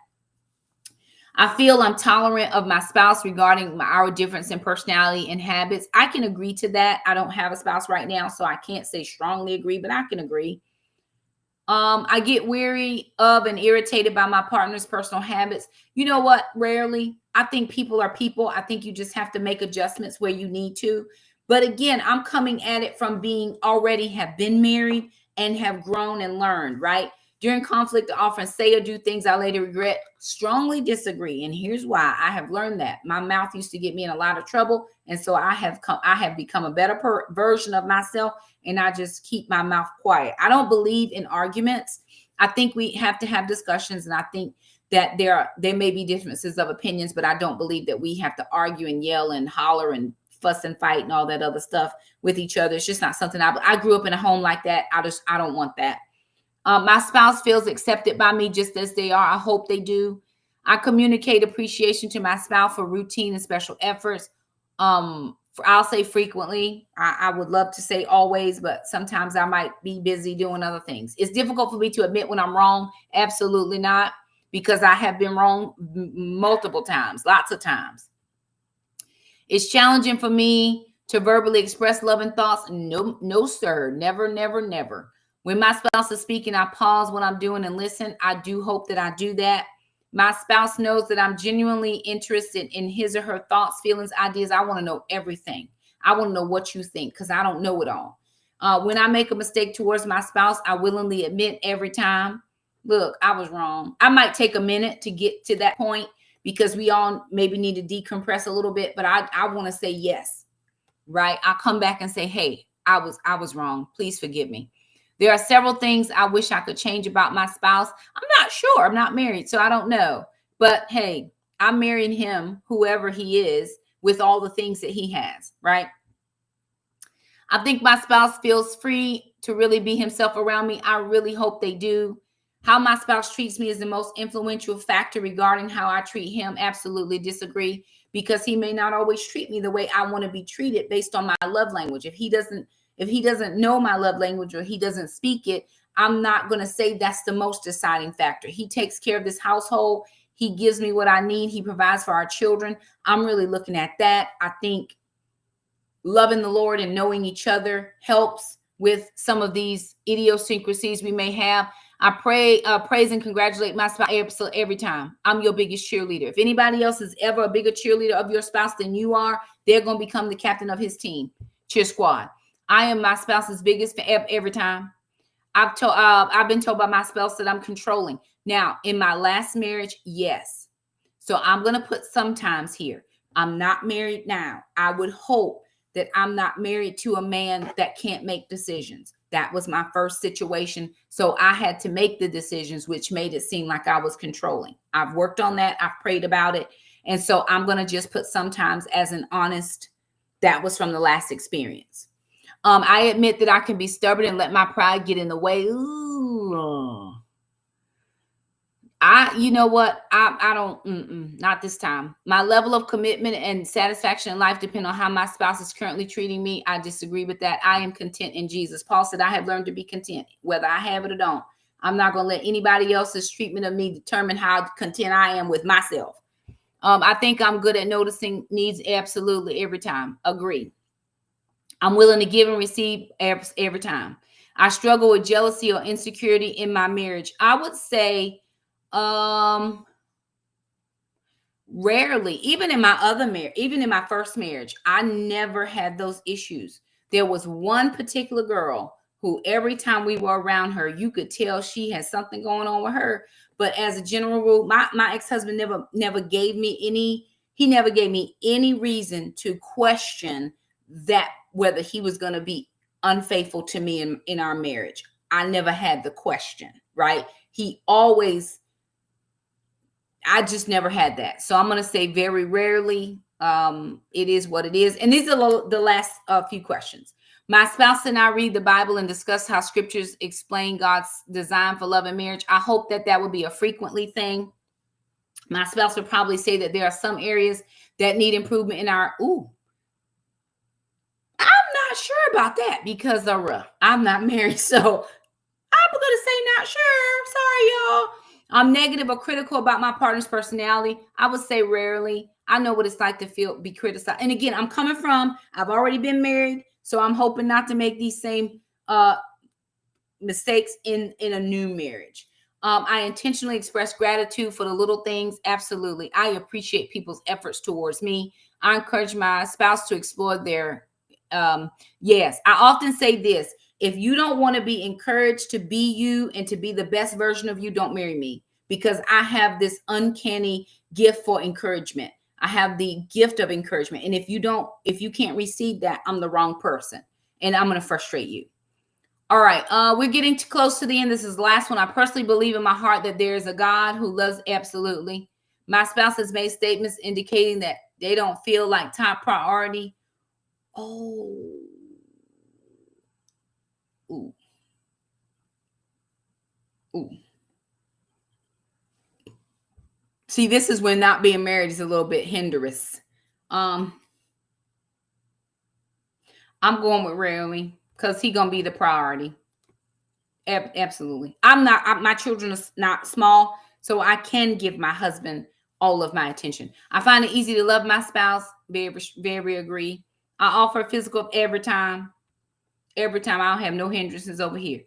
I feel I'm tolerant of my spouse regarding our difference in personality and habits. I can agree to that. I don't have a spouse right now, so I can't say strongly agree, but I can agree. I get weary of and irritated by my partner's personal habits. You know what? Rarely. I think people are people. I think you just have to make adjustments where you need to. But again, I'm coming at it from being already have been married and have grown and learned, right? During conflict, I often say or do things I later regret. Strongly disagree. And here's why. I have learned that my mouth used to get me in a lot of trouble. And so I have become a better version of myself. And I just keep my mouth quiet. I don't believe in arguments. I think we have to have discussions. And I think that there may be differences of opinions, but I don't believe that we have to argue and yell and holler and fuss and fight and all that other stuff with each other. It's just not something I grew up in a home like that. I don't want that. My spouse feels accepted by me just as they are. I hope they do. I communicate appreciation to my spouse for routine and special efforts. I'll say frequently. I would love to say always, but sometimes I might be busy doing other things. It's difficult for me to admit when I'm wrong. Absolutely not, because I have been wrong multiple times, lots of times. It's challenging for me to verbally express love and thoughts. No, sir. Never, never, never. When my spouse is speaking, I pause what I'm doing and listen. I do hope that I do that. My spouse knows that I'm genuinely interested in his or her thoughts, feelings, ideas. I want to know everything. I want to know what you think, because I don't know it all. When I make a mistake towards my spouse, I willingly admit every time, look, I was wrong. I might take a minute to get to that point, because we all maybe need to decompress a little bit, but I want to say yes, right? I'll come back and say, hey, I was wrong. Please forgive me. There are several things I wish I could change about my spouse. I'm not sure. I'm not married, so I don't know. But hey, I'm marrying him, whoever he is, with all the things that he has, right? I think my spouse feels free to really be himself around me. I really hope they do. How my spouse treats me is the most influential factor regarding how I treat him. Absolutely disagree, because he may not always treat me the way I want to be treated based on my love language. If he doesn't know my love language, or he doesn't speak it, I'm not going to say that's the most deciding factor. He takes care of this household. He gives me what I need. He provides for our children. I'm really looking at that. I think loving the Lord and knowing each other helps with some of these idiosyncrasies we may have. I praise and congratulate my spouse every time. I'm your biggest cheerleader. If anybody else is ever a bigger cheerleader of your spouse than you are, they're going to become the captain of his team. Cheer squad. I am my spouse's biggest fan every time. I've been told by my spouse that I'm controlling. Now, in my last marriage, yes. So I'm going to put sometimes here. I'm not married now. I would hope that I'm not married to a man that can't make decisions. That was my first situation. So I had to make the decisions, which made it seem like I was controlling. I've worked on that. I've prayed about it. And so I'm going to just put sometimes as an honest, that was from the last experience. I admit that I can be stubborn and let my pride get in the way. Ooh. You know what? I don't, not this time. My level of commitment and satisfaction in life depend on how my spouse is currently treating me. I disagree with that. I am content in Jesus. Paul said, I have learned to be content, whether I have it or don't. I'm not going to let anybody else's treatment of me determine how content I am with myself. I think I'm good at noticing needs absolutely every time. Agree. I'm willing to give and receive every time. I struggle with jealousy or insecurity in my marriage. I would say rarely. Even in my other marriage, even in my first marriage, I never had those issues. There was one particular girl who every time we were around her, you could tell she had something going on with her. But as a general rule, my ex-husband never gave me any reason to question that whether he was going to be unfaithful to me in our marriage. I never had the question, right? I just never had that. So I'm going to say very rarely. It is what it is. And these are the last few questions. My spouse and I read the Bible and discuss how scriptures explain God's design for love and marriage. I hope that would be a frequently thing. My spouse would probably say that there are some areas that need improvement in our, I'm not sure about that, because I'm not married. So I'm going to say not sure. Sorry, y'all. I'm negative or critical about my partner's personality. I would say rarely. I know what it's like to be criticized. And again, I've already been married, so I'm hoping not to make these same mistakes in a new marriage. I intentionally express gratitude for the little things. Absolutely. I appreciate people's efforts towards me. I encourage my spouse to explore their, yes. I often say this: If you don't want to be encouraged to be you and to be the best version of you, don't marry me, because I have this uncanny gift for encouragement. I have the gift of encouragement. And if you can't receive that, I'm the wrong person and I'm going to frustrate you. All right. We're getting too close to the end. This is the last one. I personally believe in my heart that there is a God who loves absolutely. My spouse has made statements indicating that they don't feel like top priority. Oh. Ooh. Ooh. See, this is when not being married is a little bit hindrance. I'm going with rarely because he's gonna be the priority. Absolutely. My children are not small, so I can give my husband all of my attention. I find it easy to love my spouse. Very, very agree. I offer physical every time. Every time. I don't have no hindrances over here.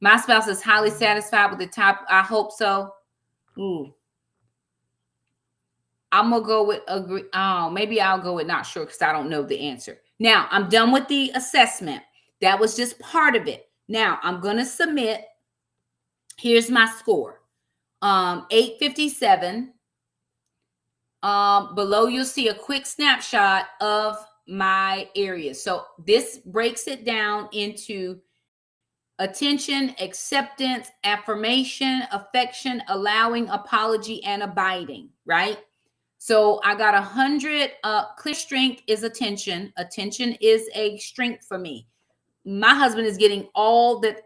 My spouse is highly satisfied with the top. I hope so. Ooh. I'm gonna go with agree. Oh, maybe I'll go with not sure because I don't know the answer. Now I'm done with the assessment. That was just part of it. Now I'm gonna submit. Here's my score. 857. Below you'll see a quick snapshot of my areas. So this breaks it down into attention, acceptance, affirmation, affection, allowing, apology, and abiding, right? So I got 100. Clear strength is attention. Attention is a strength for me. My husband is getting all that.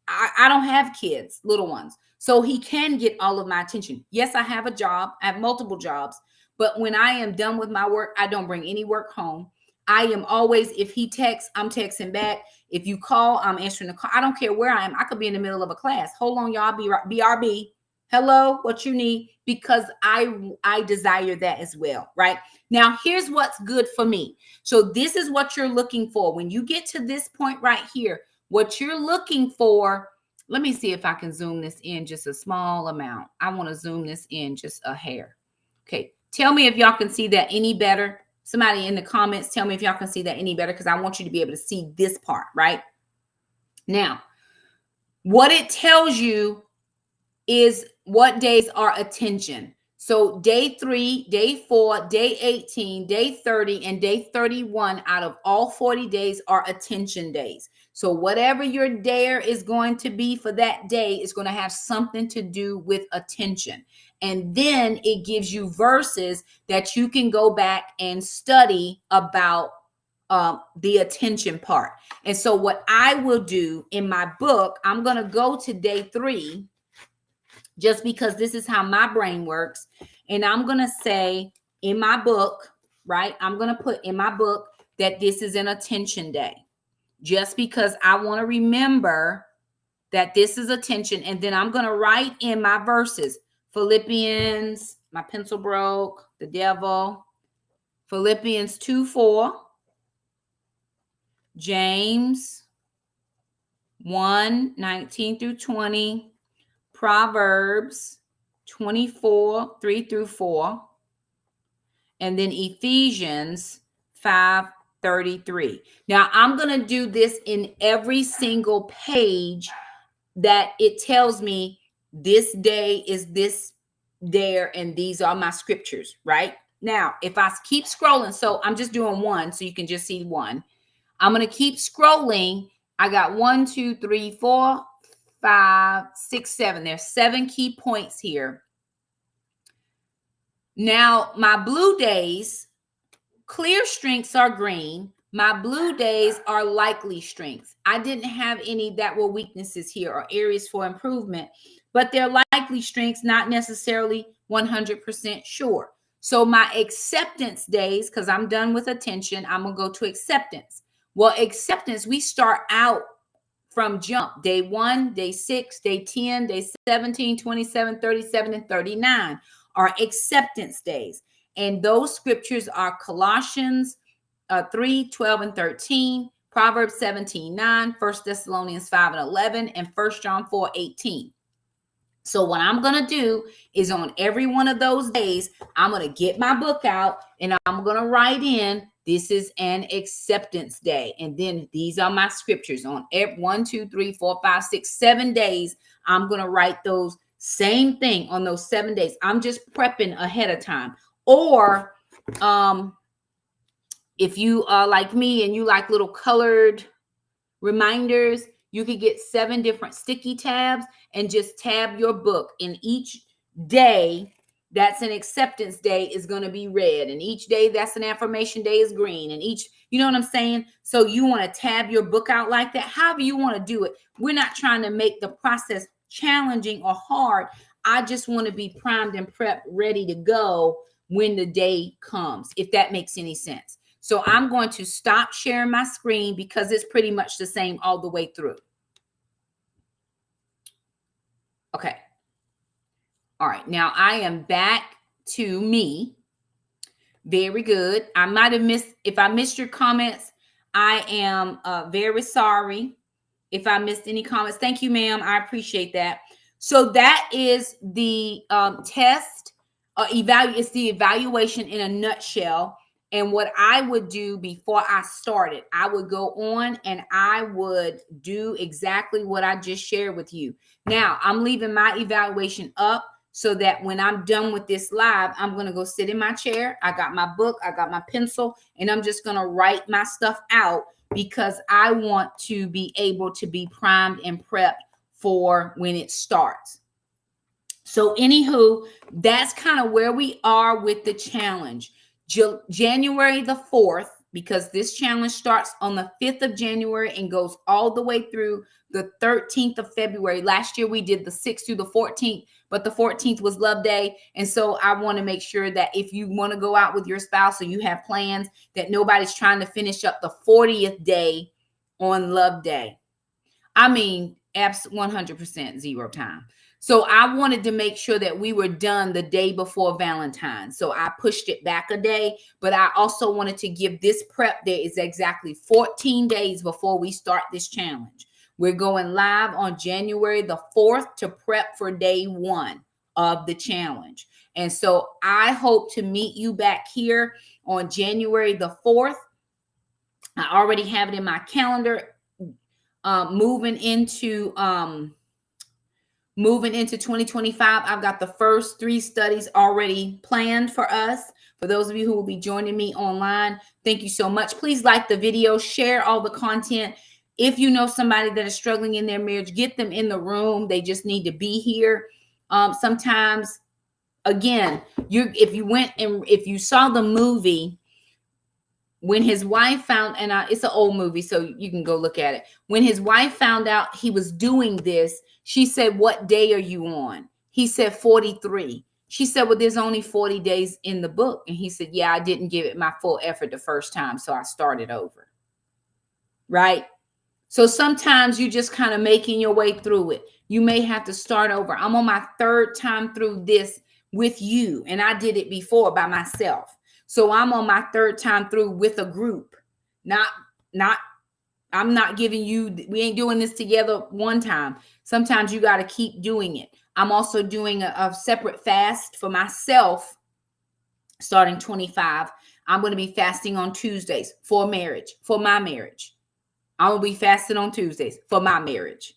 I don't have kids, little ones. So he can get all of my attention. Yes, I have a job. I have multiple jobs. But when I am done with my work, I don't bring any work home. I am always, if he texts, I'm texting back. If you call, I'm answering the call. I don't care where I am. I could be in the middle of a class. Hold on, y'all. BRB. Hello, what you need? Because I desire that as well, right? Now, here's what's good for me. So this is what you're looking for. When you get to this point right here, what you're looking for, let me see if I can zoom this in just a small amount. I want to zoom this in just a hair. Okay, tell me if y'all can see that any better. Somebody in the comments, tell me if y'all can see that any better, because I want you to be able to see this part, right? Now, what it tells you is what days are attention. So day 3, day 4, day 18, day 30, and day 31 out of all 40 days are attention days. So whatever your dare is going to be for that day is going to have something to do with attention. And then it gives you verses that you can go back and study about the attention part. And so what I will do in my book, I'm going to go to day 3, just because this is how my brain works. And I'm going to say in my book, right? I'm going to put in my book that this is an attention day, just because I want to remember that this is attention. And then I'm going to write in my verses, Philippians, my pencil broke, the devil, Philippians 2:4, James 1:19 through 20, Proverbs 24, 3 through 4, and then Ephesians 5:33. Now, I'm going to do this in every single page that it tells me this day is this there, and these are my scriptures, right? Now, if I keep scrolling, so I'm just doing one, so you can just see one. I'm going to keep scrolling. I got 1, 2, 3, 4, 5, 6, 7. There's 7 key points here. Now, my blue days, clear strengths are green. My blue days are likely strengths. I didn't have any that were weaknesses here or areas for improvement, but they're likely strengths, not necessarily 100% sure. So my acceptance days, because I'm done with attention, I'm going to go to acceptance. Well, acceptance, we start out from jump. Day 1, day 6, day 10, day 17, 27, 37, and 39 are acceptance days. And those scriptures are Colossians 3, 12, and 13, Proverbs 17, 9, 1 Thessalonians 5 and 11, and 1 John 4, 18. So what I'm going to do is on every one of those days, I'm going to get my book out and I'm going to write in, this is an acceptance day. And then these are my scriptures on 1, 2, 3, 4, 5, 6, 7 days. I'm going to write those same thing on those 7 days. I'm just prepping ahead of time. Or if you are like me and you like little colored reminders, you could get 7 different sticky tabs and just tab your book. And each day that's an acceptance day is going to be red. And each day that's an affirmation day is green. And each, you know what I'm saying? So you want to tab your book out like that. However you want to do it. We're not trying to make the process challenging or hard. I just want to be primed and prepped, ready to go when the day comes, if that makes any sense. So I'm going to stop sharing my screen because it's pretty much the same all the way through. Okay. All right. Now I am back to me. Very good. I might have missed, if I missed your comments, I am very sorry if I missed any comments. Thank you, ma'am. I appreciate that. So that is the test. It's the evaluation in a nutshell. And what I would do before I started, I would go on and I would do exactly what I just shared with you. Now, I'm leaving my evaluation up so that when I'm done with this live, I'm going to go sit in my chair. I got my book, I got my pencil, and I'm just going to write my stuff out because I want to be able to be primed and prepped for when it starts. So anywho, that's kind of where we are with the challenge. January the 4th, because this challenge starts on the 5th of January and goes all the way through the 13th of February. Last year we did the 6th through the 14th, but the 14th was Love Day. And so I want to make sure that if you want to go out with your spouse or you have plans, that nobody's trying to finish up the 40th day on Love Day. I mean, 100% zero time. So I wanted to make sure that we were done the day before Valentine's. So I pushed it back a day, but I also wanted to give this prep day is exactly 14 days before we start this challenge. We're going live on January the 4th to prep for day 1 of the challenge. And so I hope to meet you back here on January the 4th. I already have it in my calendar. Moving into 2025, I've got the first 3 studies already planned for us. For those of you who will be joining me online, thank you so much. Please like the video, share all the content. If you know somebody that is struggling in their marriage, get them in the room. They just need to be here. Sometimes, again, if you saw the movie, when his wife found, and it's an old movie, so you can go look at it. When his wife found out he was doing this, she said, "What day are you on?" He said, 43. She said, "Well, there's only 40 days in the book." And he said, "Yeah, I didn't give it my full effort the first time, so I started over." Right? So sometimes you just kind of making your way through it. You may have to start over. I'm on my 3rd time through this with you, and I did it before by myself. So I'm on my 3rd time through with a group. I'm not giving you, we ain't doing this together one time. Sometimes you got to keep doing it. I'm also doing a separate fast for myself starting 25. I'm going to be fasting on Tuesdays for marriage, for my marriage. I will be fasting on Tuesdays for my marriage,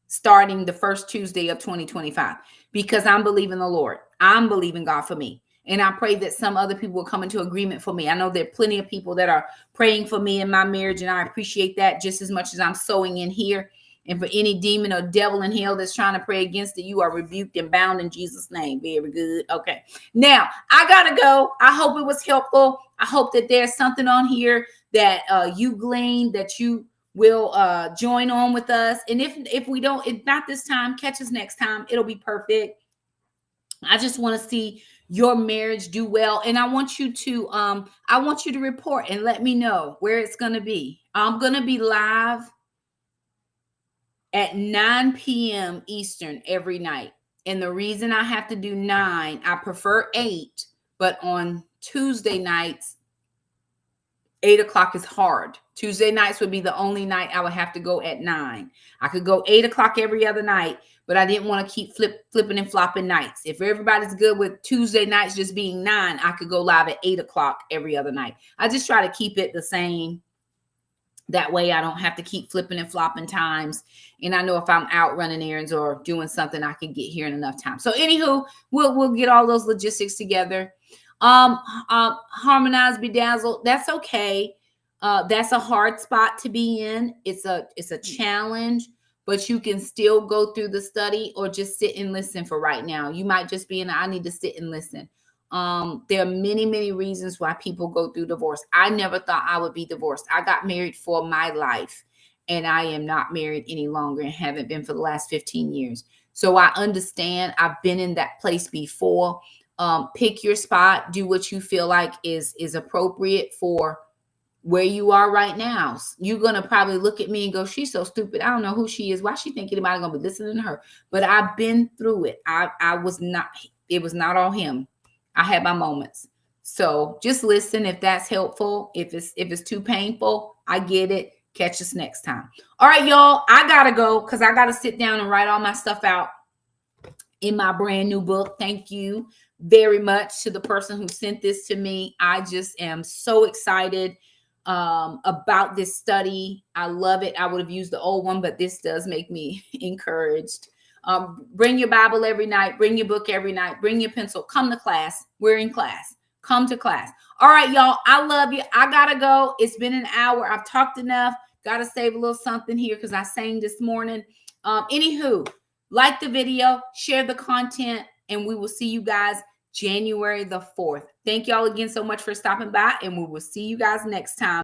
starting the first Tuesday of 2025, because I'm believing the Lord. I'm believing God for me. And I pray that some other people will come into agreement for me. I know there are plenty of people that are praying for me in my marriage, and I appreciate that just as much as I'm sowing in here. And for any demon or devil in hell that's trying to pray against it, you are rebuked and bound in Jesus' name. Very good. Okay. Now, I got to go. I hope it was helpful. I hope that there's something on here that you gleaned, that you will join on with us. And if we don't, if not this time, catch us next time. It'll be perfect. I just want to see your marriage do well. And I want you to report and let me know where it's going to be. I'm going to be live at 9 p.m. Eastern every night. And the reason I have to do 9, I prefer 8, but on Tuesday nights, 8 o'clock is hard Tuesday nights would be the only night I would have to go at 9. I could go 8 o'clock every other night, but I didn't want to keep flipping and flopping nights. If everybody's good with Tuesday nights just being 9, I could go live at 8 o'clock every other night. I just try to keep it the same. That way I don't have to keep flipping and flopping times. And I know if I'm out running errands or doing something, I can get here in enough time. So anywho, we'll get all those logistics together. Harmonize, bedazzle, that's okay. That's a hard spot to be in. It's a challenge, but you can still go through the study or just sit and listen for right now. You might just be in, I need to sit and listen. There are many, many reasons why people go through divorce. I never thought I would be divorced. I got married for my life, and I am not married any longer and haven't been for the last 15 years. So I understand. I've been in that place before. Pick your spot. Do what you feel like is appropriate for where you are right now. You're going to probably look at me and go, she's so stupid. I don't know who she is. Why she think anybody going to be listening to her? But I've been through it. It was not all him. I had my moments. So just listen if that's helpful. If it's too painful, I get it. Catch us next time. All right, y'all. I got to go because I got to sit down and write all my stuff out in my brand new book. Thank you very much to the person who sent this to me. I just am so excited about this study. I love it. I would have used the old one, but this does make me encouraged. Bring your Bible every night. Bring your book every night. Bring your pencil. Come to class. We're in class. Come to class. All right, y'all. I love you. I got to go. It's been an hour. I've talked enough. Got to save a little something here because I sang this morning. Anywho, like the video, share the content, and we will see you guys January the 4th. Thank y'all again so much for stopping by, and we will see you guys next time.